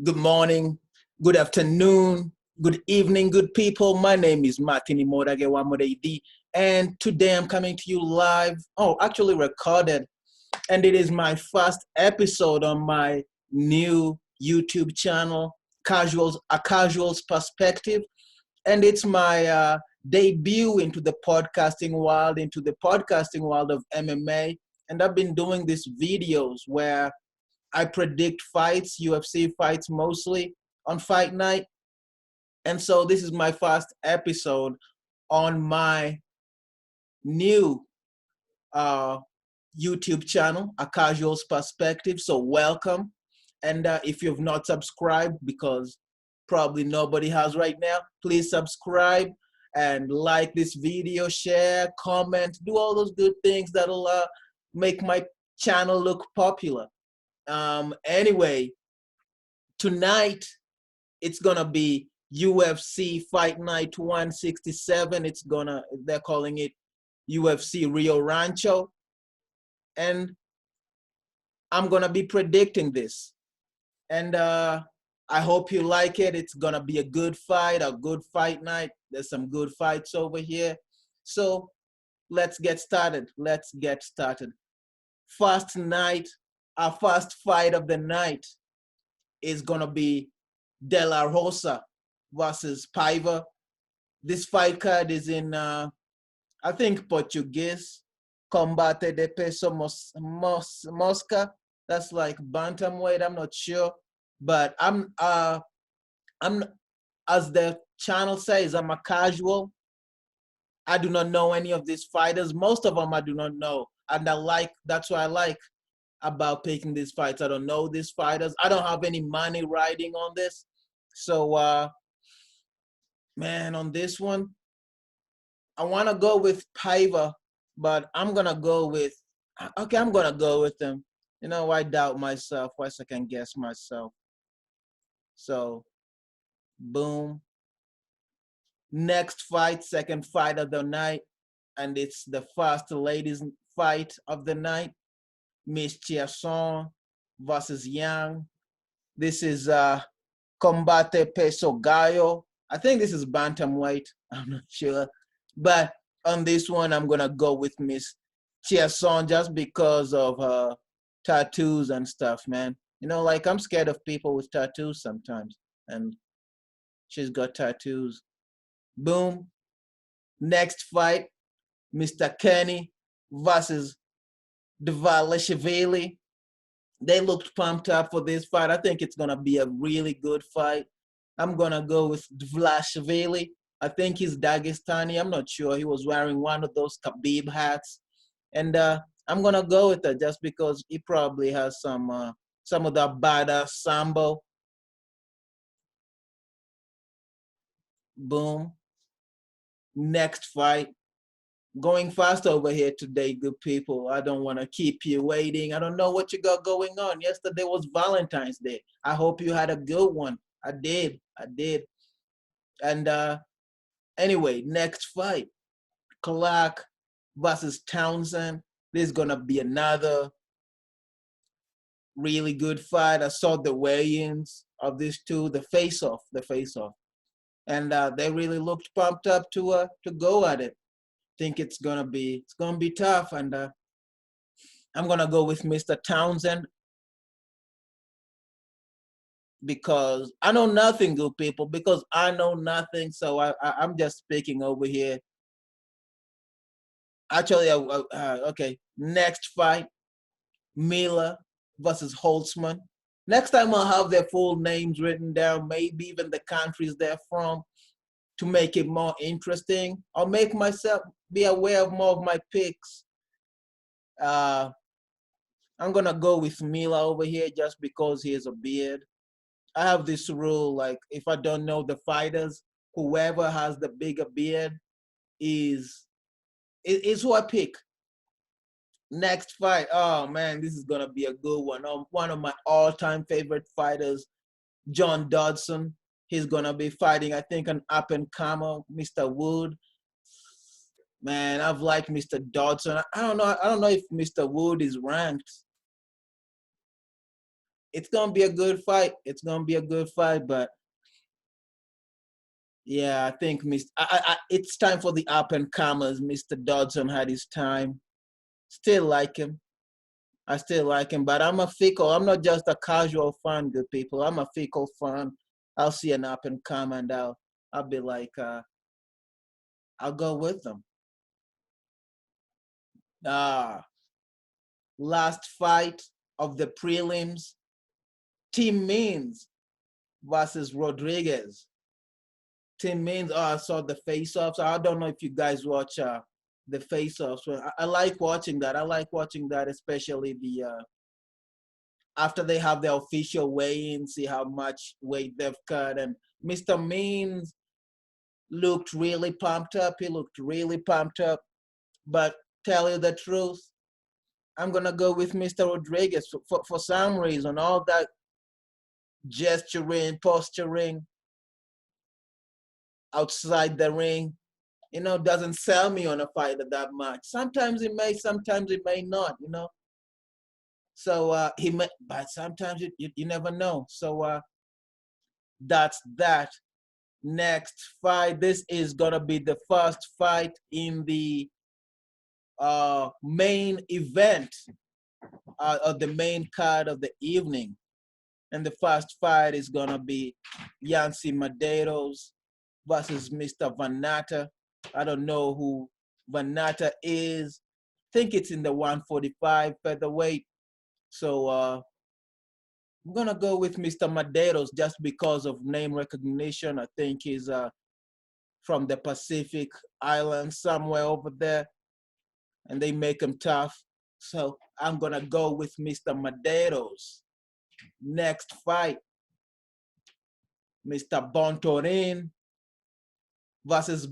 Good morning, good afternoon, good evening, good people. My name is Martin Imodagewamodeidi, and today I'm coming to you live. Oh, actually recorded, and it is my first episode on my new YouTube channel, A Casual's Perspective, and it's my debut into the podcasting world of MMA. And I've been doing these videos where I predict fights, UFC fights mostly on Fight Night. And so this is my first episode on my new uh, YouTube channel, A Casual's Perspective. So welcome. And if you've not subscribed, because probably nobody has right now, please subscribe and like this video, share, comment, do all those good things that'll make my channel look popular. Anyway, tonight it's gonna be UFC Fight Night 167. They're calling it UFC Rio Rancho, and I'm gonna be predicting this. And I hope you like it. It's gonna be a good fight night. There's some good fights over here. So let's get started. First night, our first fight of the night is gonna be Delarosa versus Paiva. This fight card is in, I think, Portuguese. Combate de peso mosca. That's like bantamweight. I'm not sure, but I'm as the channel says, I'm a casual. I do not know any of these fighters. Most of them I do not know, and that's what I like about picking these fights. I don't know these fighters. I don't have any money riding on this, so man, on this one, I want to go with Paiva, but I'm gonna go with okay. I'm gonna go with them. You know, I doubt myself. Why second guess myself? So, boom. Next fight, second fight of the night, and it's the first ladies fight of the night. Miss Chiasson versus Yang. This is Combate Peso Gallo. I think this is bantamweight. I'm not sure, but on this one, I'm gonna go with Miss Chiasson just because of her tattoos and stuff, man. You know, like I'm scared of people with tattoos sometimes, and she's got tattoos. Boom. Next fight, Mr. Kenny versus Dvalishvili. They looked pumped up for this fight. I think it's gonna be a really good fight. I'm gonna go with Dvalishvili. I think he's Dagestani. I'm not sure. He was wearing one of those Khabib hats, and I'm gonna go with it just because he probably has some of that badass sambo. Boom. Next fight. Going fast over here today, good people. I don't want to keep you waiting. I don't know what you got going on. Yesterday was Valentine's Day. I hope you had a good one. I did. I did. And anyway, next fight, Clark versus Townsend. This is gonna be another really good fight. I saw the weigh-ins of these two, the face off, and they really looked pumped up to go at it. Think it's gonna be tough, and I'm gonna go with Mr. Townsend because I know nothing, good people. Because I know nothing, so I'm just speaking over here. Actually, okay. Next fight, Mila versus Holtzman. Next time I'll have their full names written down, maybe even the countries they're from, to make it more interesting. I'll make myself be aware of more of my picks. Uh, I'm gonna go with Mila over here just because he has a beard. I have this rule, like if I don't know the fighters, whoever has the bigger beard is who I pick. Next fight, oh man, this is gonna be a good one. One of my all-time favorite fighters, John Dodson. He's gonna be fighting, I think, an up-and-comer, Mr. Wood. Man, I've liked Mr. Dodson. I don't know. I don't know if Mr. Wood is ranked. It's gonna be a good fight. It's gonna be a good fight, but yeah, I think it's time for the up and comers. Mr. Dodson had his time. Still like him. I still like him, but I'm a fickle. I'm not just a casual fan, good people. I'm a fickle fan. I'll see an up and come, and I'll be like, I'll go with them. Ah, last fight of the prelims: Team Means versus Rodriguez. Team Means. Oh, I saw the face-offs. I don't know if you guys watch the face-offs. I like watching that. I like watching that, especially the after they have the official weigh-in, see how much weight they've cut. And Mr. Means looked really pumped up. He looked really pumped up. But tell you the truth, I'm gonna go with Mr. Rodriguez for some reason. All that gesturing, posturing outside the ring, doesn't sell me on a fighter that much. Sometimes it may, sometimes it may not, So he may, but sometimes you never know. So that's that. Next fight. This is gonna be the first fight in the main event of the main card of the evening. And the first fight is gonna be Yancy Medeiros versus Mr. Vanata. I don't know who Vanata is. I think it's in the 145 featherweight. So I'm gonna go with Mr. Medeiros just because of name recognition. I think he's from the Pacific Islands, somewhere over there, and they make him tough. So I'm gonna go with Mr. Medeiros. Next fight, Mr. Bontorin versus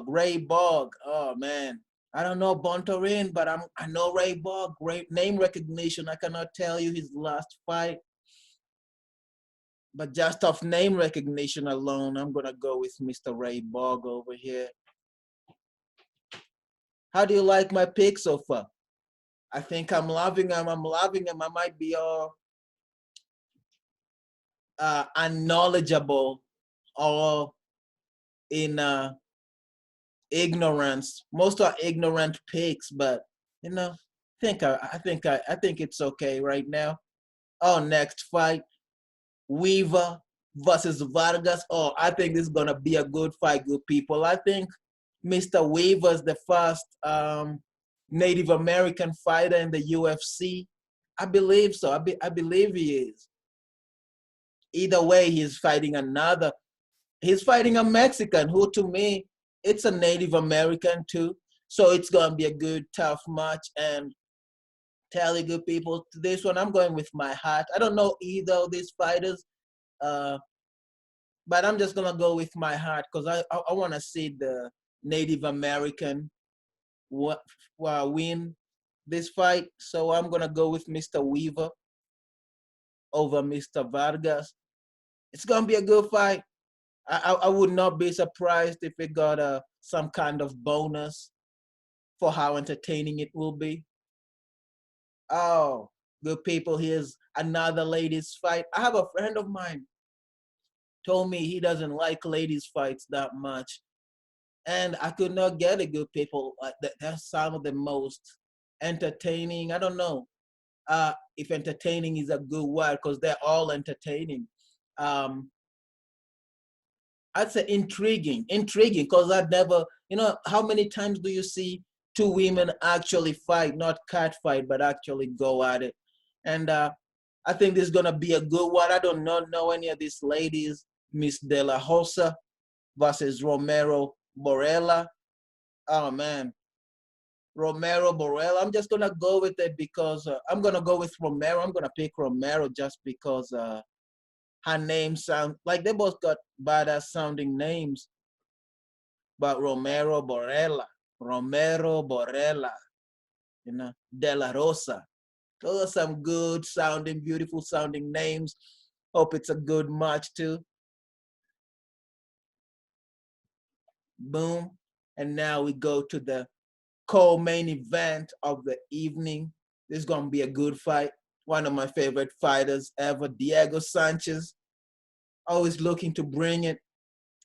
Ray Bog. Oh man, I don't know Bontorin, but I know Ray Bog. Great name recognition. I cannot tell you his last fight, but just off name recognition alone, I'm gonna go with Mr. Ray Bog over here. How do you like my pick so far? I think I'm loving him. I'm loving him. I might be all unknowledgeable or in ignorance. Most are ignorant picks, but I think it's okay right now. Oh, next fight, Weaver versus Vargas. Oh, I think this is gonna be a good fight, good people. I think Mr. Weaver's the first Native American fighter in the UFC. I believe so. I believe he is. Either way, he's fighting a Mexican who, to me, it's a Native American too. So it's gonna be a good, tough match. And tell you good people, to this one, I'm going with my heart. I don't know either of these fighters, uh, but I'm just gonna go with my heart because I want to see the Native American win this fight. So I'm gonna go with Mr. Weaver over Mr. Vargas. It's gonna be a good fight. I would not be surprised if it got some kind of bonus for how entertaining it will be. Oh, good people, here's another ladies fight. I have a friend of mine told me he doesn't like ladies fights that much, and I could not get it. Good people, that's some of the most entertaining. I don't know if entertaining is a good word because they're all entertaining. Um, I'd say intriguing, because I'd never, how many times do you see two women actually fight, not cat fight, but actually go at it? And I think this is gonna be a good one. I don't know any of these ladies. Miss Delarosa versus Romero Borella. Oh man, Romero Borella. I'm just gonna go with it because I'm gonna go with Romero. I'm gonna pick Romero just because her name sound like they both got badass sounding names. But Romero Borella, Delarosa. Those are some good sounding, beautiful sounding names. Hope it's a good match too. Boom. And now we go to the co-main event of the evening. This is gonna be a good fight. one of my favorite fighters ever, Diego Sanchez, always looking to bring it.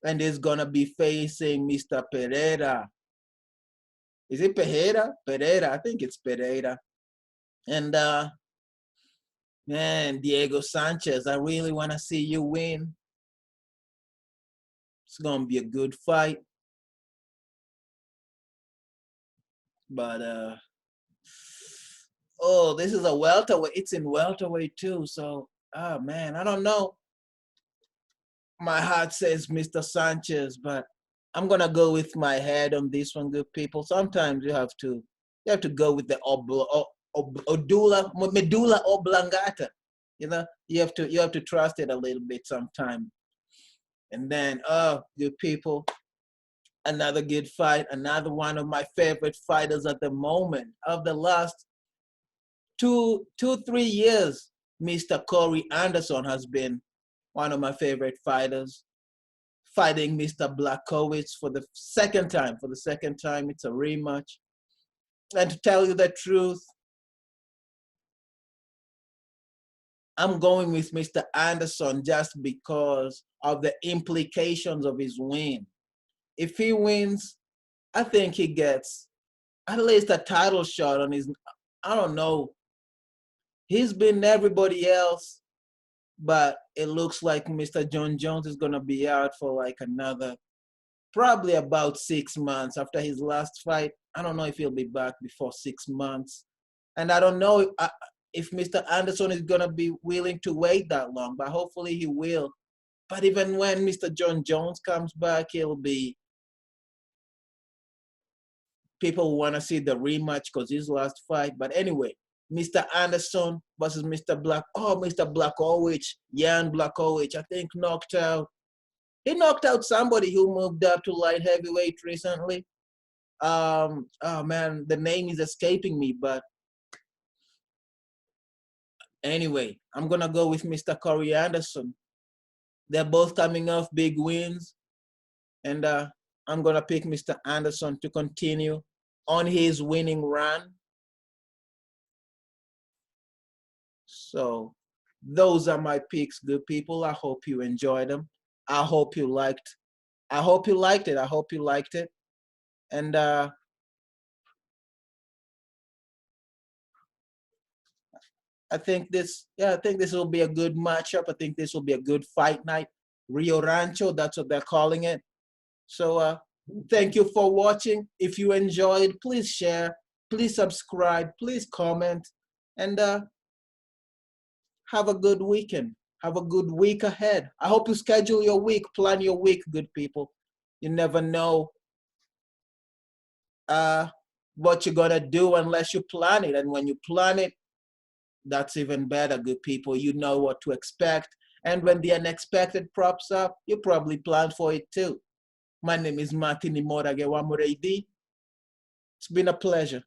And he's gonna be facing Mr. Pereira. Is it Pereira? Pereira, I think it's Pereira. And man, Diego Sanchez, I really wanna see you win. It's gonna be a good fight. But oh, this is a welterweight. It's in welterweight too. So, oh man, I don't know. My heart says Mr. Sanchez, but I'm gonna go with my head on this one, good people. Sometimes you have to go with the medulla oblongata. You know, you have to trust it a little bit sometimes. And then, oh, good people, another good fight, another one of my favorite fighters at the moment of the last 3 years. Mr. Corey Anderson has been one of my favorite fighters, fighting Mr. Blachowicz for the second time. For the second time, it's a rematch. And to tell you the truth, I'm going with Mr. Anderson just because of the implications of his win. If he wins, I think he gets at least a title shot on his, I don't know. He's been everybody else, but it looks like Mr. John Jones is going to be out for like another, probably about 6 months after his last fight. I don't know if he'll be back before 6 months. And I don't know if Mr. Anderson is going to be willing to wait that long, but hopefully he will. But even when Mr. John Jones comes back, people want to see the rematch because his last fight. But anyway, Mr. Anderson versus Mr. Mr. Blachowicz, Jan Blachowicz, I think he knocked out somebody who moved up to light heavyweight recently. Oh man, the name is escaping me, but anyway, I'm gonna go with Mr. Corey Anderson. They're both coming off big wins, and I'm gonna pick Mr. Anderson to continue on his winning run. So those are my picks, good people. I hope you enjoyed them. I hope you liked. I hope you liked it. I hope you liked it. And I think this will be a good matchup. I think this will be a good fight night. Rio Rancho, that's what they're calling it. So thank you for watching. If you enjoyed, please share, please subscribe, please comment, and have a good weekend. Have a good week ahead. I hope you schedule your week, plan your week, good people. You never know what you're gonna do unless you plan it. And when you plan it, that's even better, good people. You know what to expect. And when the unexpected props up, you probably plan for it too. My name is Martin Imoragewamureidi. It's been a pleasure.